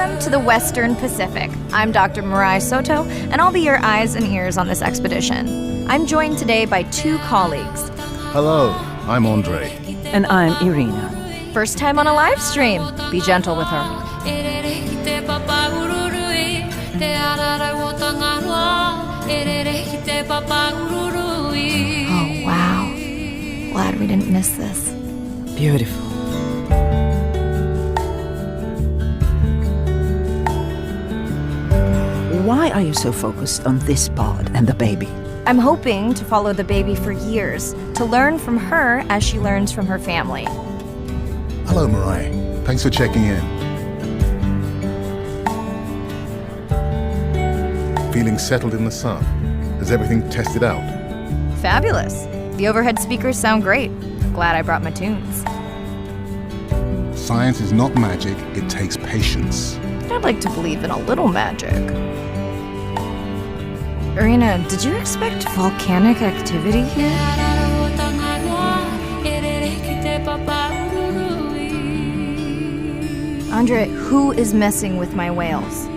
Welcome to the Western Pacific. I'm Dr. Mirai Soto, and I'll be your eyes and ears on this expedition. I'm joined today by two colleagues. Hello, I'm Andre. And I'm Irina. First time on a live stream. Be gentle with her. Oh, wow. Glad we didn't miss this. Beautiful. Why are you so focused on this pod and the baby? I'm hoping to follow the baby for years, to learn from her as she learns from her family. Hello, Mirai. Thanks for checking in. Feeling settled in the sun? Is everything tested out? Fabulous. The overhead speakers sound great. Glad I brought my tunes. Science is not magic, it takes patience. I'd like to believe in a little magic. Irina, did you expect volcanic activity here? Andre, who is messing with my whales?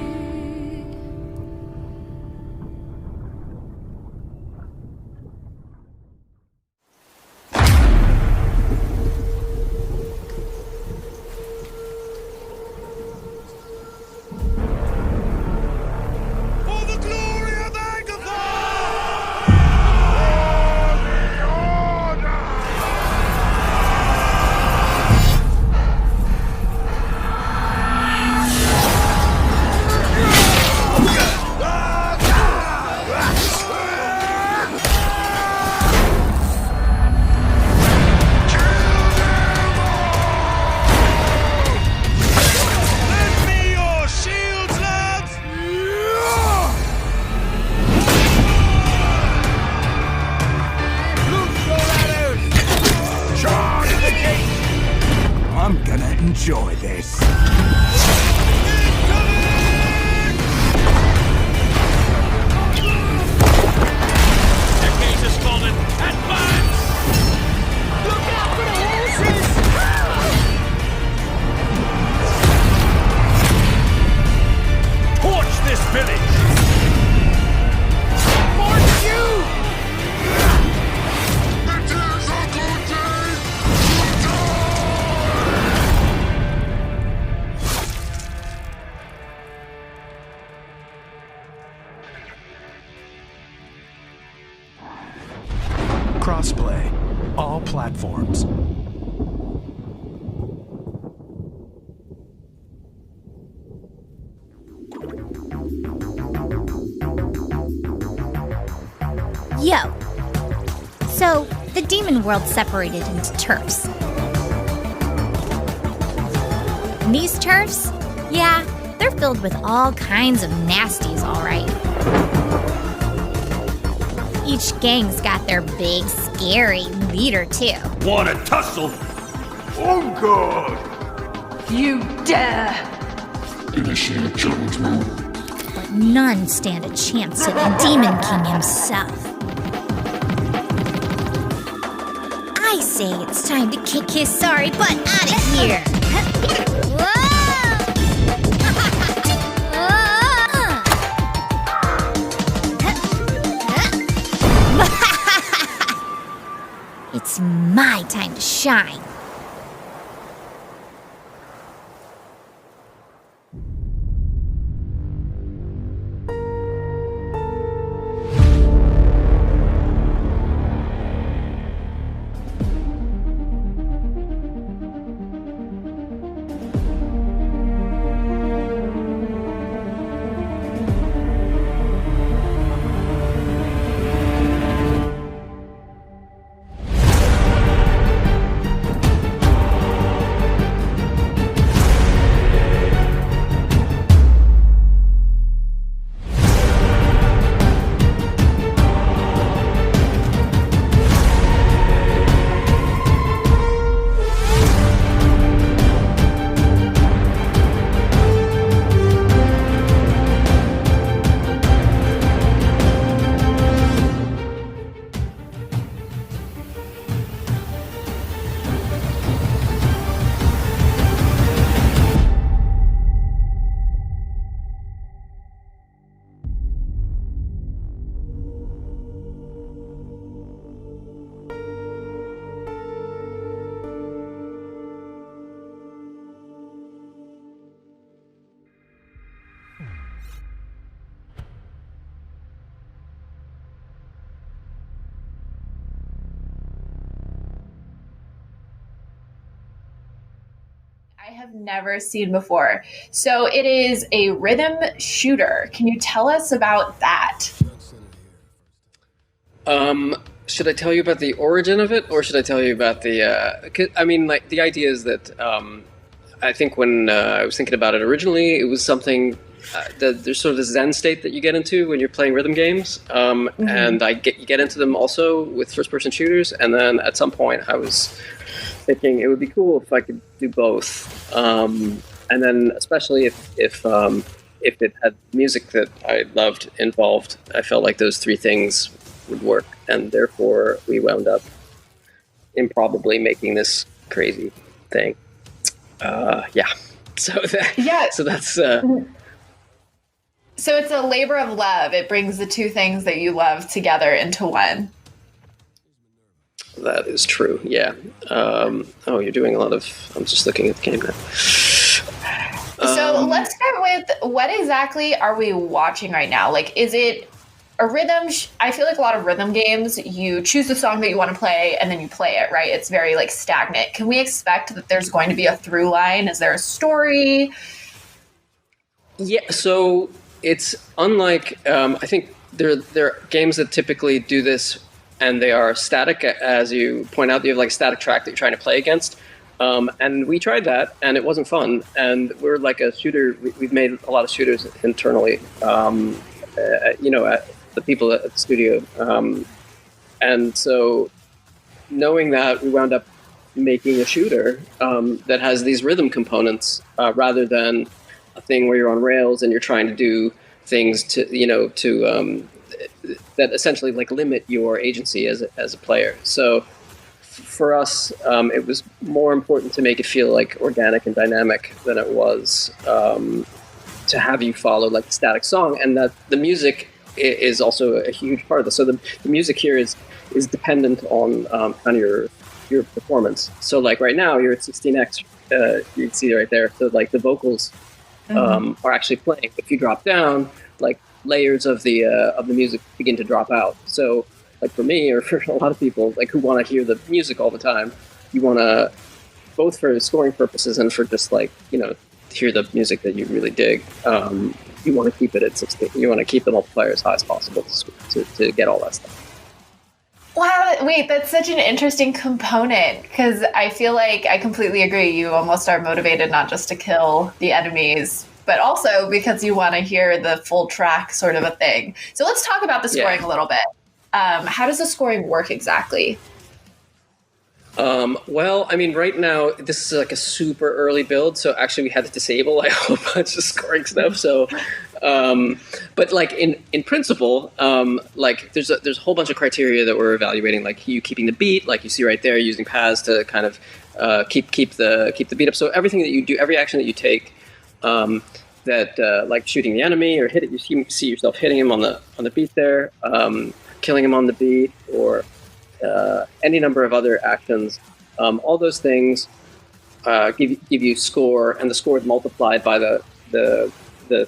Enjoy this. The gate has fallen. Advance! Look out for the horses! Torch this village! March you! Crossplay. All platforms. Yo. So, the demon world separated into turfs. And these turfs, yeah, they're filled with all kinds of nasties, all right. Each gang's got their big, scary leader, too. Wanna tussle? Oh God! You dare! Initiate challenge mode. But none stand a chance to the Demon King himself. I say it's time to kick his sorry butt out of here! It's my time to shine. have never seen before. So it is a rhythm shooter. Can you tell us about that? Should I tell you about the origin of it, or should I tell you about the? 'Cause, I mean, like the idea is that I think when I was thinking about it originally, it was something. There's sort of this Zen state that you get into when you're playing rhythm games, and you get into them also with first-person shooters. And then at some point, I was thinking it would be cool if I could do both. And then especially if it had music that I loved involved, I felt like those three things would work, and therefore we wound up improbably making this crazy thing. So that's. So it's a labor of love. It brings the two things that you love together into one. That is true. Yeah. You're doing a lot of. I'm just looking at the game now. So let's start with what exactly are we watching right now? Like, is it a rhythm? I feel like a lot of rhythm games, you choose the song that you want to play and then you play it, right? It's very like stagnant. Can we expect that there's going to be a through line? Is there a story? Yeah. So it's unlike. I think there are games that typically do this, and they are static, as you point out. You have like a static track that you're trying to play against. And we tried that, and it wasn't fun. And we're like a shooter. We've made a lot of shooters internally. The people at the studio. And so knowing that, we wound up making a shooter that has these rhythm components rather than a thing where you're on rails and you're trying to do things that essentially like limit your agency as a player. So for us, it was more important to make it feel like organic and dynamic than it was to have you follow like the static song, and that the music is also a huge part of this. So the music here is dependent on kind of your performance. So like right now you're at 16x, you can see it right there. So like the vocals are actually playing. If you drop down, like layers of the music begin to drop out. So like for me, or for a lot of people like who want to hear the music all the time, you want to, both for scoring purposes and for just like, hear the music that you really dig. You want to keep it at 16. You want to keep the multiplier as high as possible to get all that stuff. Wow, wait, that's such an interesting component, because I feel like I completely agree. You almost are motivated not just to kill the enemies, but also because you want to hear the full track sort of a thing. So let's talk about the scoring a little bit. How does the scoring work exactly? Well, I mean, right now, this is like a super early build, so actually we had to disable like a whole bunch of scoring stuff. So, but like in principle, like there's a whole bunch of criteria that we're evaluating, like you keeping the beat, like you see right there, using paths to kind of keep the beat up. So everything that you do, every action that you take, like shooting the enemy or you see yourself hitting him on the beat there, killing him on the beat, or any number of other actions, all those things give you score, and the score is multiplied by the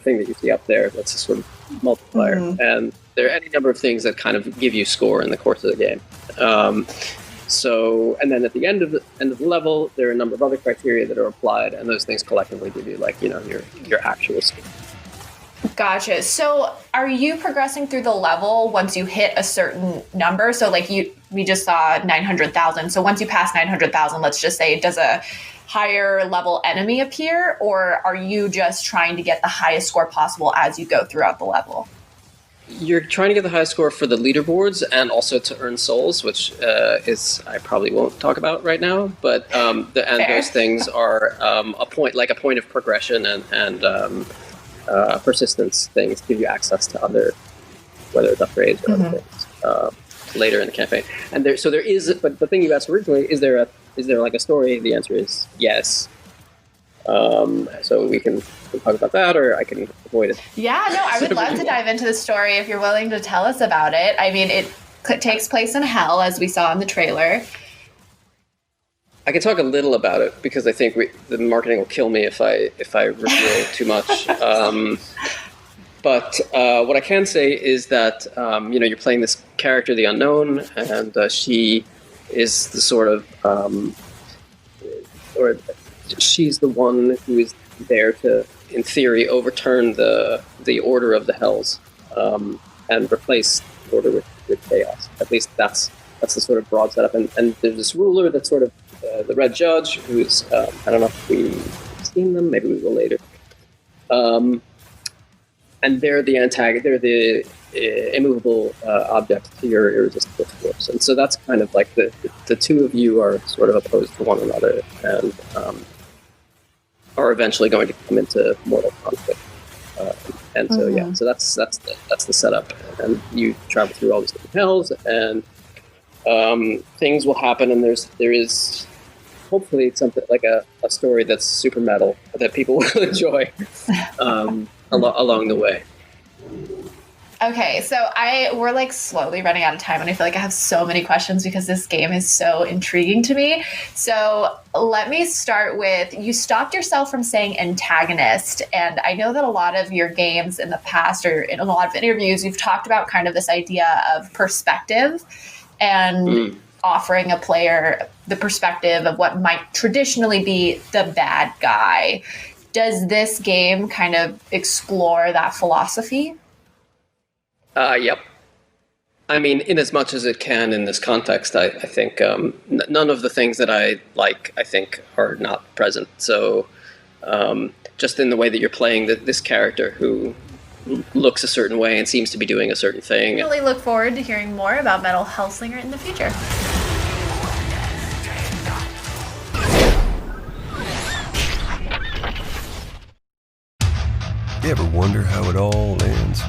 thing that you see up there. That's a sort of multiplier, and there are any number of things that kind of give you score in the course of the game. So, and then at the end of the level, there are a number of other criteria that are applied, and those things collectively give you like your actual score. Gotcha. So are you progressing through the level once you hit a certain number? So like we just saw 900,000. So once you pass 900,000, let's just say, does a higher level enemy appear, or are you just trying to get the highest score possible as you go throughout the level? You're trying to get the highest score for the leaderboards and also to earn souls, which is I probably won't talk about right now. But those things are a point of progression and persistence things give you access to other, whether it's upgrades or other things later in the campaign. And there is, but the thing you asked originally, is there like a story? The answer is yes. So we can talk about that, or I can avoid it. Yeah, no, I would love to dive into the story if you're willing to tell us about it. I mean, it takes place in hell, as we saw in the trailer. I can talk a little about it because I think the marketing will kill me if I reveal too much. But what I can say is that you're playing this character, the unknown, and she is the sort of, or she's the one who is there to, in theory, overturn the order of the Hells and replace order with chaos. At least that's the sort of broad setup. And there's this ruler that's sort of the Red Judge, who's I don't know if we've seen them, maybe we will later. And they're the antagonist. They're the immovable object to your irresistible force. And so that's kind of like the two of you are sort of opposed to one another and are eventually going to come into mortal conflict. And so so that's the setup. And you travel through all these different hells, and things will happen. And there is hopefully something like a story that's super metal that people will enjoy along the way. Okay, so we're like slowly running out of time, and I feel like I have so many questions because this game is so intriguing to me. So let me start with, you stopped yourself from saying antagonist, and I know that a lot of your games in the past, or in a lot of interviews, you've talked about kind of this idea of perspective and offering a player the perspective of what might traditionally be the bad guy. Does this game kind of explore that philosophy? Yep. I mean, in as much as it can in this context, I think none of the things that I like, I think, are not present. So just in the way that you're playing this character who looks a certain way and seems to be doing a certain thing. I really look forward to hearing more about Metal Hellslinger in the future. You ever wonder how it all ends?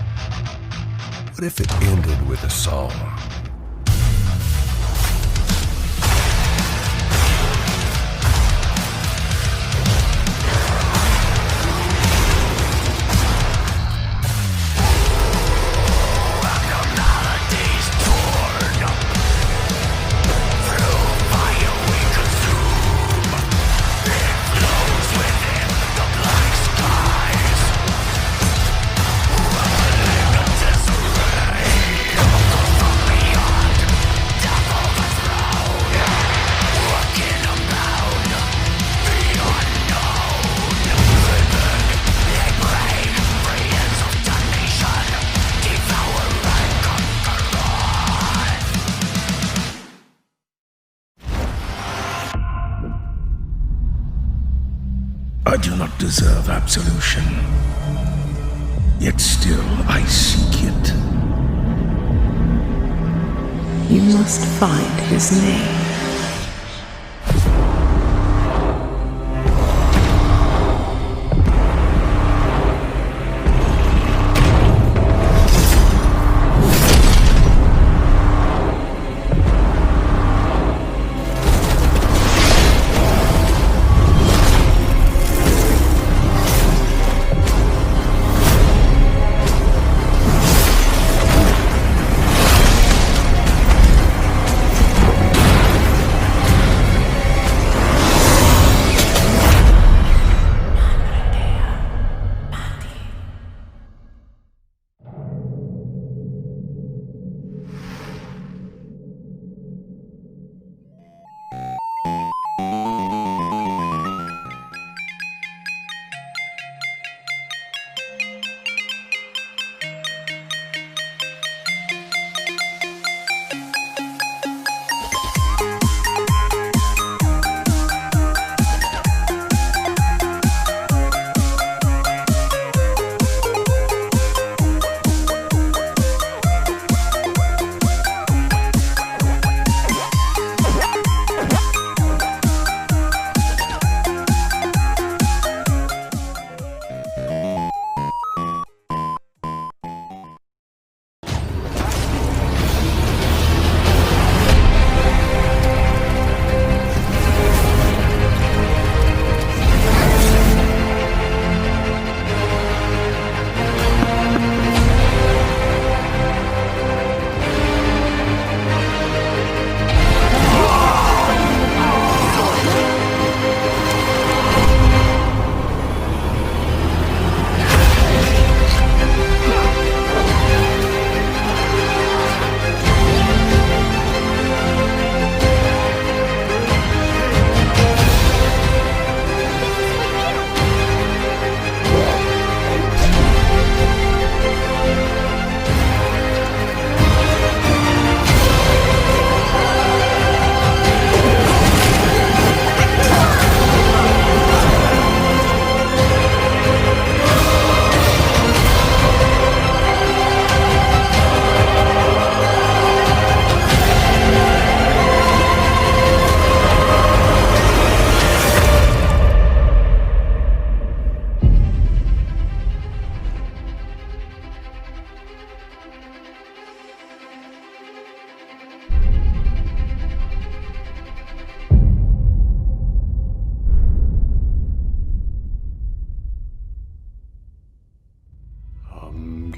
What if it ended with a song? I do not deserve absolution, yet still I seek it. You must find his name.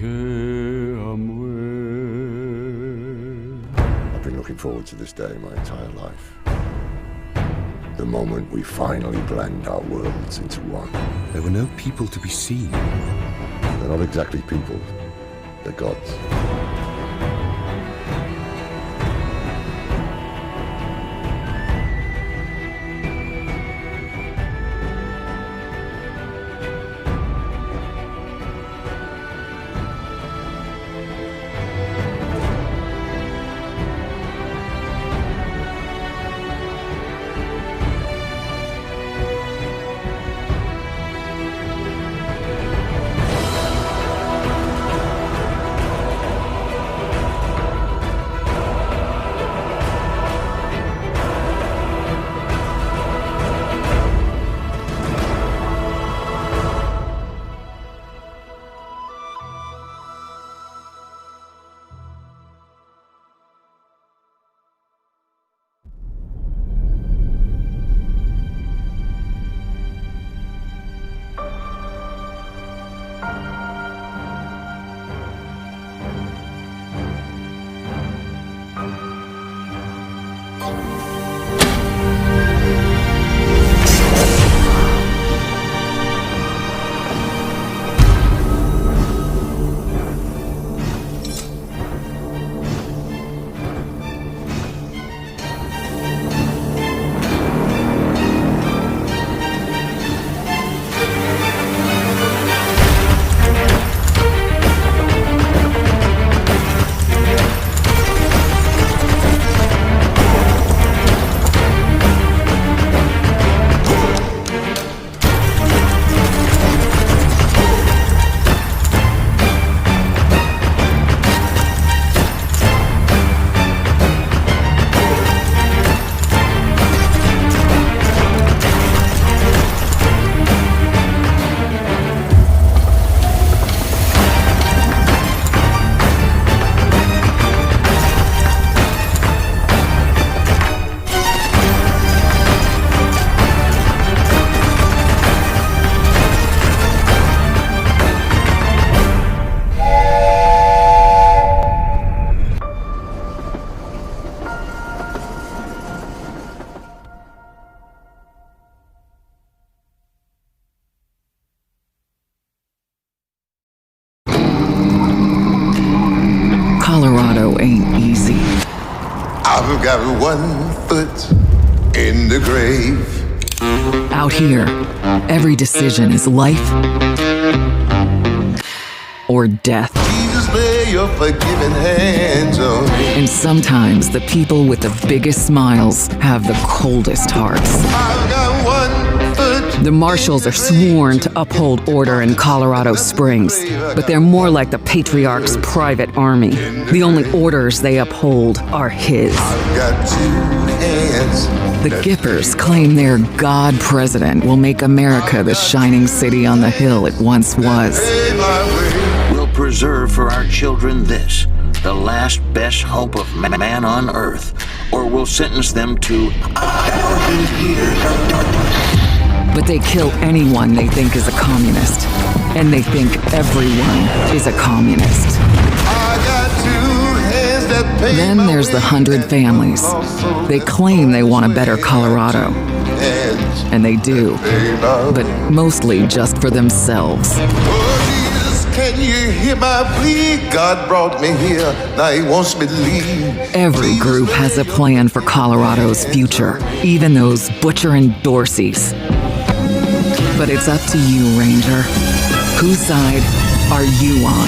I've been looking forward to this day my entire life. The moment we finally blend our worlds into one. There were no people to be seen. They're not exactly people, they're gods. I've got one foot in the grave. Out here, every decision is life or death. Jesus, lay your forgiving hands on me. And sometimes the people with the biggest smiles have the coldest hearts. I've got one foot. The marshals are sworn to uphold order in Colorado Springs, but they're more like the patriarch's private army. The only orders they uphold are his. I've got two hands. The Gippers claim their God president will make America the shining city on the hill it once was. We'll preserve for our children this, the last best hope of man on earth, or we'll sentence them to 1,000 years of darkness. But they kill anyone they think is a communist, and they think everyone is a communist. Then there's the 100 families. They claim they want a better Colorado. And they do, but mostly just for themselves. Can you hear my plea? God brought me here, now he wants me to leave. Every group has a plan for Colorado's future, even those Butcher and Dorseys. But it's up to you, Ranger. Whose side are you on?